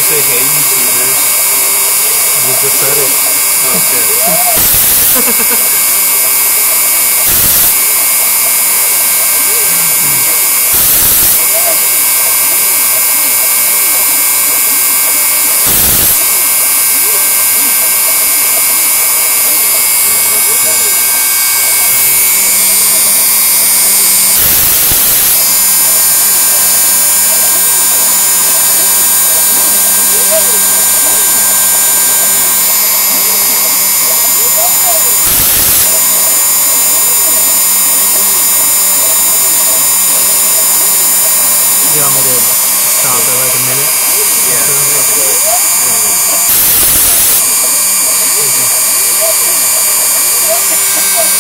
say hey YouTubers. You just said it. Okay. You want me to stop at like a minute? Yeah. So?